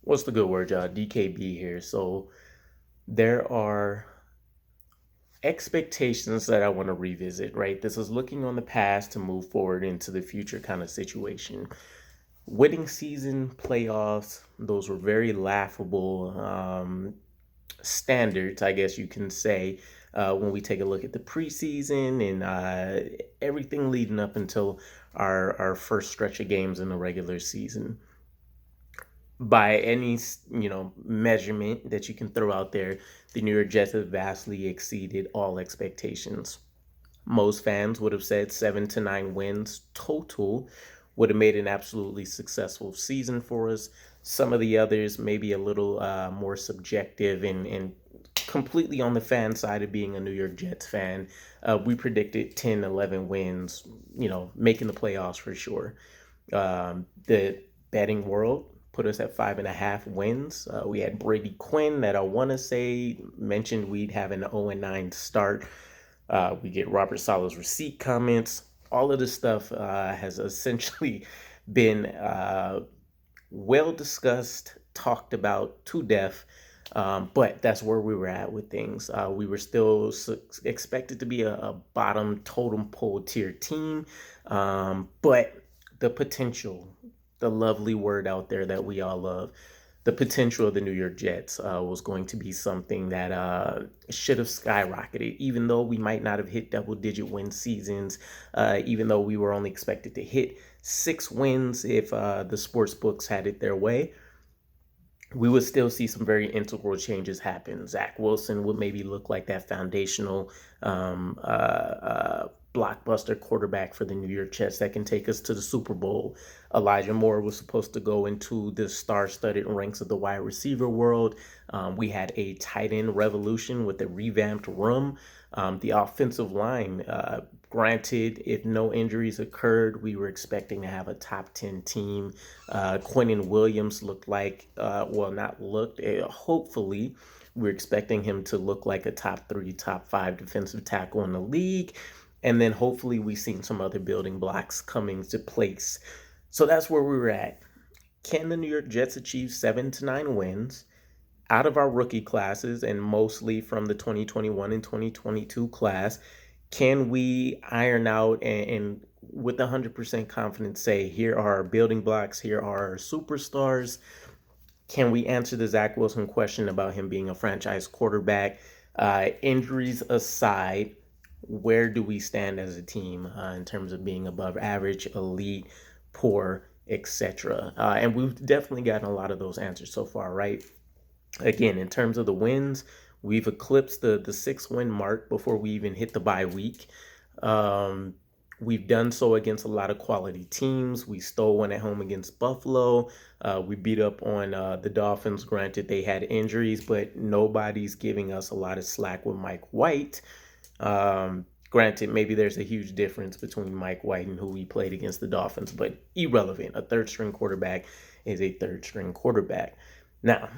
What's the good word, y'all? DKB here. So there are expectations that I want to revisit, right? This is looking on the past to move forward into the future kind of situation. Winning season, playoffs, those were very laughable standards, I guess you can say, when we take a look at the preseason and everything leading up until our first stretch of games in the regular season. By any measurement that you can throw out there, the New York Jets have vastly exceeded all expectations. Most fans would have said 7 to 9 wins total would have made an absolutely successful season for us. Some of the others maybe a little more subjective and completely on the fan side of being a New York Jets fan. We predicted 10, 11 wins, making the playoffs for sure. The betting world put us at 5.5 wins. We had Brady Quinn that I want to say mentioned we'd have an 0-9 start. We get Robert Saleh's receipt comments. All of this stuff has essentially been well discussed, talked about to death. But that's where we were at with things. We were still expected to be a bottom totem pole tier team. But the potential, the lovely word out there that we all love, the potential of the New York Jets was going to be something that should have skyrocketed, even though we might not have hit double digit win seasons, even though we were only expected to hit 6 wins if the sports books had it their way. We would still see some very integral changes happen. Zach Wilson would maybe look like that foundational blockbuster quarterback for the New York Jets that can take us to the Super Bowl. Elijah Moore was supposed to go into the star-studded ranks of the wide receiver world. We had a tight end revolution with a revamped room. The offensive line, granted, if no injuries occurred, we were expecting to have a top 10 team. Quinnen Williams looked like, not looked, hopefully, we're expecting him to look like a top 3, top 5 defensive tackle in the league. And then hopefully we've seen some other building blocks coming to place. So that's where we were at. Can the New York Jets achieve 7 to 9 wins out of our rookie classes and mostly from the 2021 and 2022 class? Can we iron out and with 100% confidence say, here are our building blocks, here are our superstars? Can we answer the Zach Wilson question about him being a franchise quarterback? Injuries aside, where do we stand as a team in terms of being above average, elite, poor, etc.? And we've definitely gotten a lot of those answers so far, right? Again, in terms of the wins, we've eclipsed the 6 win mark before we even hit the bye week. We've done so against a lot of quality teams. We stole one at home against Buffalo. We beat up on the Dolphins. Granted, they had injuries, but nobody's giving us a lot of slack with Mike White. Granted, maybe there's a huge difference between Mike White and who we played against the Dolphins, but irrelevant. A third string quarterback is a third string quarterback. Now,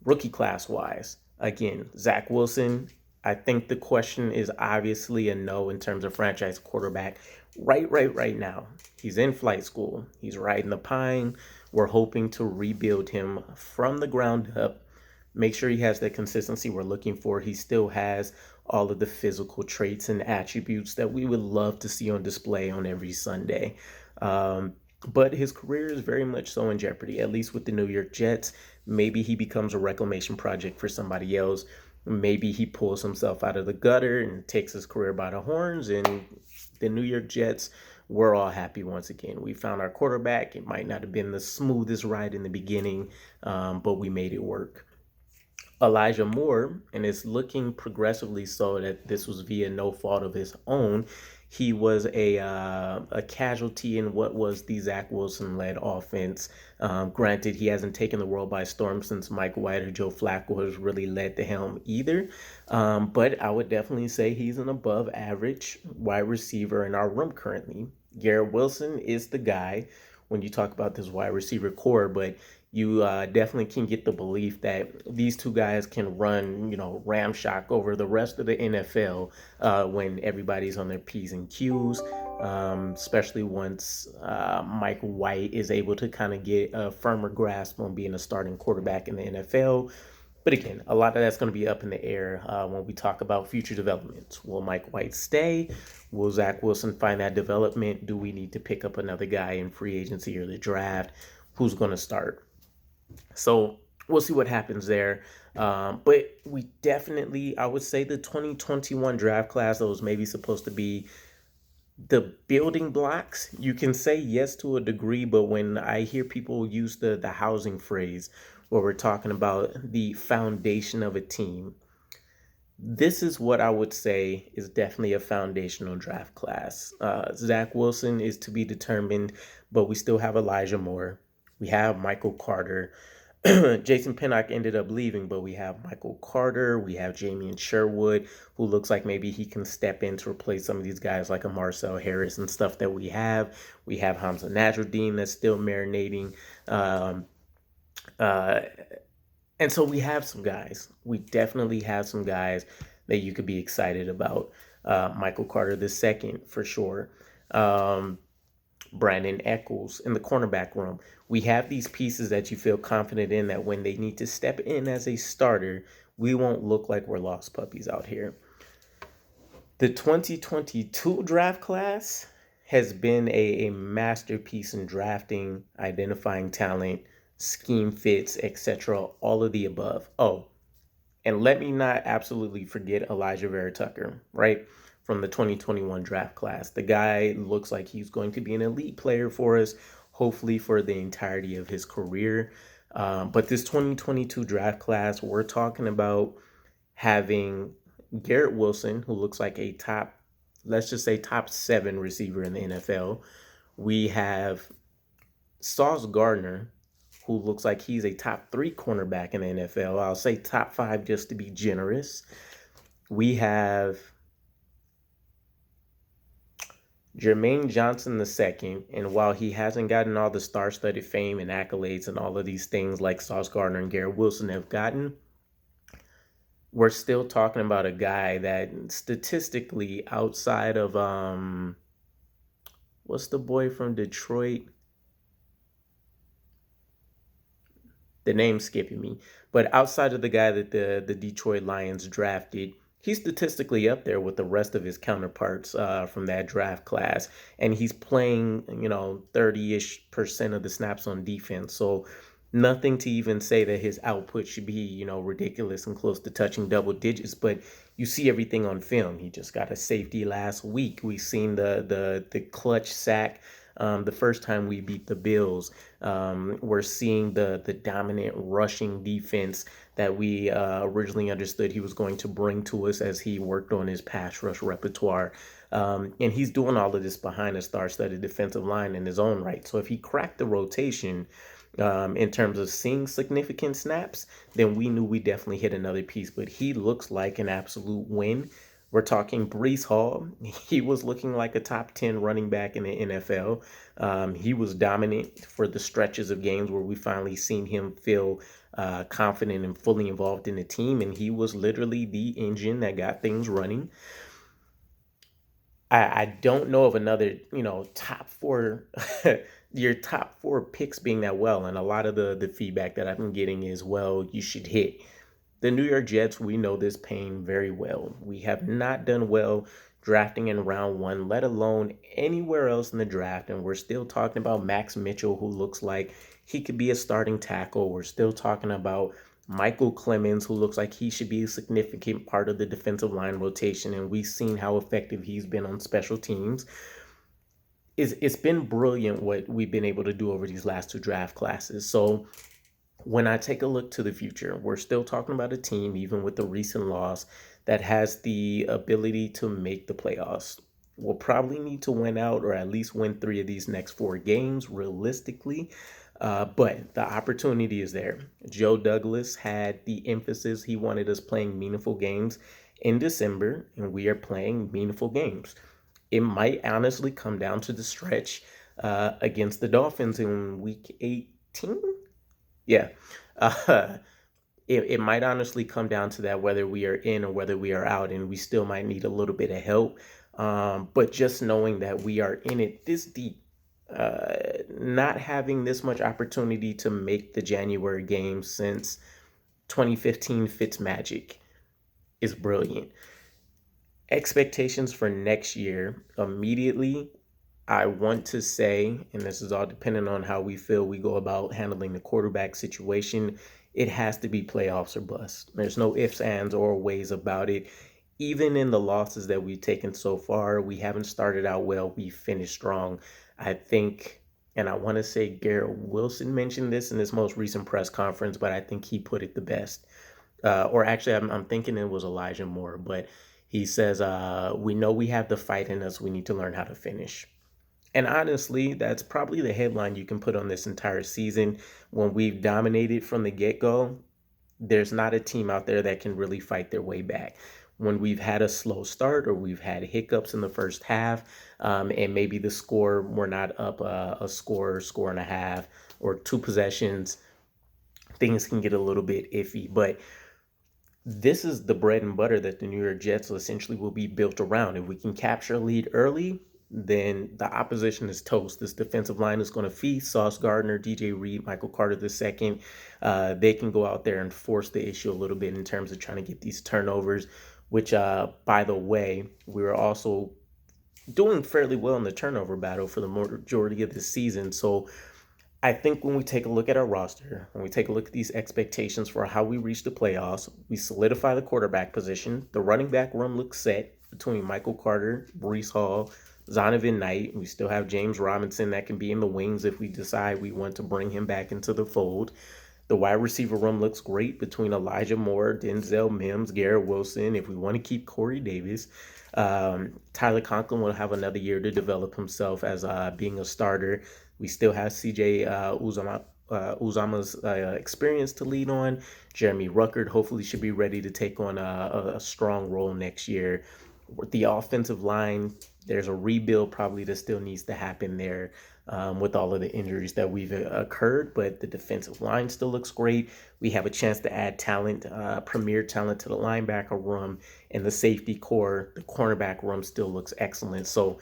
rookie class wise, again, Zach Wilson, I think the question is obviously a no in terms of franchise quarterback right now. He's in flight school. He's riding the pine. We're hoping to rebuild him from the ground up. Make sure he has the consistency we're looking for. He still has all of the physical traits and attributes that we would love to see on display on every Sunday. But his career is very much so in jeopardy, at least with the New York Jets. Maybe he becomes a reclamation project for somebody else. Maybe he pulls himself out of the gutter and takes his career by the horns. And the New York Jets, we're all happy once again. We found our quarterback. It might not have been the smoothest ride in the beginning, but we made it work. Elijah Moore, and it's looking progressively so that this was via no fault of his own. He was a casualty in what was the Zach Wilson-led offense. Granted, he hasn't taken the world by storm since Mike White or Joe Flacco has really led the helm either. But I would definitely say he's an above-average wide receiver in our room currently. Garrett Wilson is the guy. when you talk about this wide receiver core, but you definitely can get the belief that these two guys can run, ramshock over the rest of the NFL when everybody's on their P's and Q's, especially once Mike White is able to kind of get a firmer grasp on being a starting quarterback in the NFL. But again, a lot of that's going to be up in the air when we talk about future developments. Will Mike White stay? Will Zach Wilson find that development? Do we need to pick up another guy in free agency or the draft? Who's going to start? So we'll see what happens there. But we definitely, I would say the 2021 draft class that was maybe supposed to be the building blocks. You can say yes to a degree, but when I hear people use the housing phrase where we're talking about the foundation of a team, this is what I would say is definitely a foundational draft class. Zach Wilson is to be determined, but we still have Elijah Moore. We have Michael Carter. Jason Pinnock ended up leaving, but we have Michael Carter. We have Jamie Sherwood, who looks like maybe he can step in to replace some of these guys like a Marcel Harris and stuff that we have. We have Hamza Nasruddin that's still marinating. And so we have some guys. We definitely have some guys that you could be excited about. Michael Carter II, for sure. Brandon Echols in the cornerback room. We have these pieces that you feel confident in that when they need to step in as a starter, we won't look like we're lost puppies out here. The 2022 draft class has been a masterpiece in drafting, identifying talent, scheme fits, etc., all of the above. Oh, and let me not absolutely forget Elijah Vera Tucker, right? From the 2021 draft class. The guy looks like he's going to be an elite player for us, hopefully for the entirety of his career. But this 2022 draft class, we're talking about having Garrett Wilson, who looks like a let's just say top 7 receiver in the NFL. We have Sauce Gardner, who looks like he's a top 3 cornerback in the NFL. I'll say top 5 just to be generous. We have Jermaine Johnson II, and while he hasn't gotten all the star-studded fame and accolades and all of these things like Sauce Gardner and Garrett Wilson have gotten, we're still talking about a guy that statistically outside of, what's the boy from Detroit? The name's skipping me. But outside of the guy that the Detroit Lions drafted, he's statistically up there with the rest of his counterparts from that draft class. And he's playing, 30-ish% of the snaps on defense. So nothing to even say that his output should be, ridiculous and close to touching double digits. But you see everything on film. He just got a safety last week. We've seen the clutch sack the first time we beat the Bills. We're seeing the dominant rushing defense that we originally understood he was going to bring to us as he worked on his pass rush repertoire. And he's doing all of this behind a star-studded defensive line in his own right. So if he cracked the rotation in terms of seeing significant snaps, then we knew we definitely hit another piece. But he looks like an absolute win. We're talking Breece Hall. He was looking like a top 10 running back in the NFL. He was dominant for the stretches of games where we finally seen him feel confident and fully involved in the team. And he was literally the engine that got things running. I don't know of another, top 4, your top 4 picks being that well. And a lot of the feedback that I've been getting is, well, you should hit. The New York Jets, we know this pain very well. We have not done well drafting in round 1, let alone anywhere else in the draft. And we're still talking about Max Mitchell, who looks like he could be a starting tackle. We're still talking about Michael Clemens, who looks like he should be a significant part of the defensive line rotation. And we've seen how effective he's been on special teams. It's been brilliant what we've been able to do over these last 2 draft classes. So when I take a look to the future, we're still talking about a team, even with the recent loss, that has the ability to make the playoffs. We'll probably need to win out or at least win 3 of these next 4 games realistically. But the opportunity is there. Joe Douglas had the emphasis. He wanted us playing meaningful games in December, and we are playing meaningful games. It might honestly come down to the stretch. against the Dolphins in week 18. Yeah. Uh, it might honestly come down to that, whether we are in or whether we are out, and we still might need a little bit of help. But just knowing that we are in it this deep, not having this much opportunity to make the January game since 2015 Fitzmagic is brilliant. Expectations for next year immediately, I want to say, and this is all dependent on how we feel we go about handling the quarterback situation, it has to be playoffs or bust. There's no ifs, ands, or ways about it. Even in the losses that we've taken so far, we haven't started out well. We finished strong. I think, and I want to say Garrett Wilson mentioned this in his most recent press conference, but I think he put it the best. Or actually, I'm thinking it was Elijah Moore, but he says, we know we have the fight in us. We need to learn how to finish. And honestly, that's probably the headline you can put on this entire season. When we've dominated from the get go, there's not a team out there that can really fight their way back. When we've had a slow start or we've had hiccups in the first half, and maybe the score, we're not up a score and a half, or two possessions, things can get a little bit iffy. But this is the bread and butter that the New York Jets essentially will be built around. If we can capture a lead early, then the opposition is toast. This defensive line is going to feast. Sauce Gardner, DJ Reed, Michael Carter II. They can go out there and force the issue a little bit in terms of trying to get these turnovers, which, by the way, we were also doing fairly well in the turnover battle for the majority of the season. So I think when we take a look at our roster, when we take a look at these expectations for how we reach the playoffs, we solidify the quarterback position. The running back room looks set between Michael Carter, Breece Hall, Zonovan Knight. We still have James Robinson that can be in the wings if we decide we want to bring him back into the fold. The wide receiver room looks great between Elijah Moore, Denzel Mims, Garrett Wilson. If we want to keep Corey Davis, Tyler Conklin will have another year to develop himself as being a starter. We still have CJ Uzama's experience to lead on. Jeremy Ruckert hopefully should be ready to take on a strong role next year. With the offensive line, there's a rebuild probably that still needs to happen there, with all of the injuries that we've occurred, but the defensive line still looks great. We have a chance to add talent, premier talent to the linebacker room, and the safety core, the cornerback room still looks excellent. So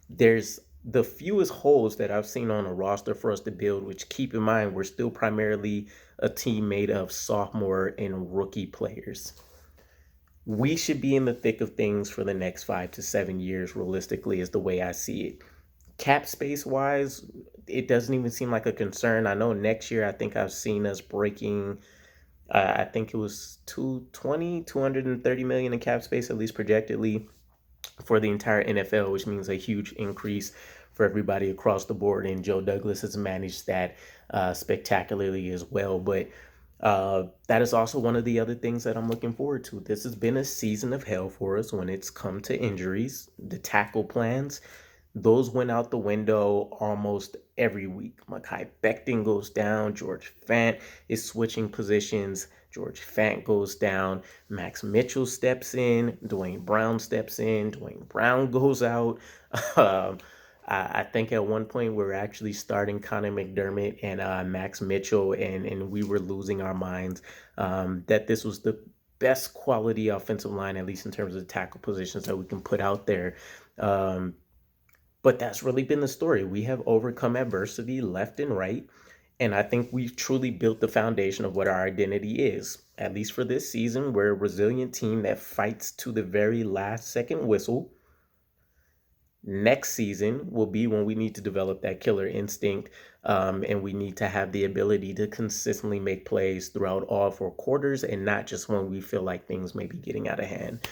there's the fewest holes that I've seen on a roster for us to build, which, keep in mind, we're still primarily a team made of sophomore and rookie players. We should be in the thick of things for the next 5 to 7 years, realistically, is the way I see it. Cap space wise, it doesn't even seem like a concern. I know next year, I think I've seen us breaking, I think it was 230 million in cap space, at least projectedly, for the entire NFL, which means a huge increase for everybody across the board. And Joe Douglas has managed that spectacularly as well. But that is also one of the other things that I'm looking forward to. This has been a season of hell for us when it's come to injuries. The tackle plans, those went out the window almost every week. Mekhi Becton goes down. George Fant is switching positions. George Fant goes down. Max Mitchell steps in. Dwayne Brown steps in. Dwayne Brown goes out. Um, I think at one point we were actually starting Connor McDermott and Max Mitchell, and we were losing our minds, that this was the best quality offensive line, at least in terms of the tackle positions that we can put out there. But that's really been the story. We have overcome adversity left and right. And I think we've truly built the foundation of what our identity is. At least for this season, we're a resilient team that fights to the very last second whistle. Next season will be when we need to develop that killer instinct, and we need to have the ability to consistently make plays throughout all 4 quarters, and not just when we feel like things may be getting out of hand.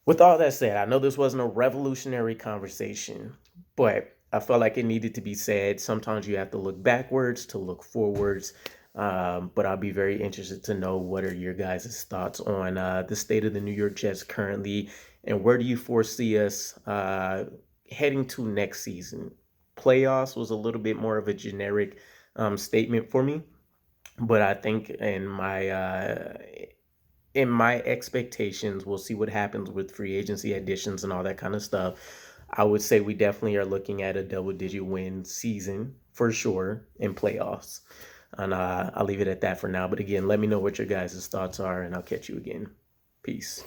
With all that said, I know this wasn't a revolutionary conversation, but I felt like it needed to be said. Sometimes you have to look backwards to look forwards. But I'll be very interested to know what are your guys' thoughts on the state of the New York Jets currently, and where do you foresee us heading to next season? Playoffs was a little bit more of a generic statement for me, but I think in my expectations, we'll see what happens with free agency additions and all that kind of stuff. I would say we definitely are looking at a double-digit win season for sure in playoffs. And I'll leave it at that for now. But again, let me know what your guys' thoughts are, and I'll catch you again. Peace.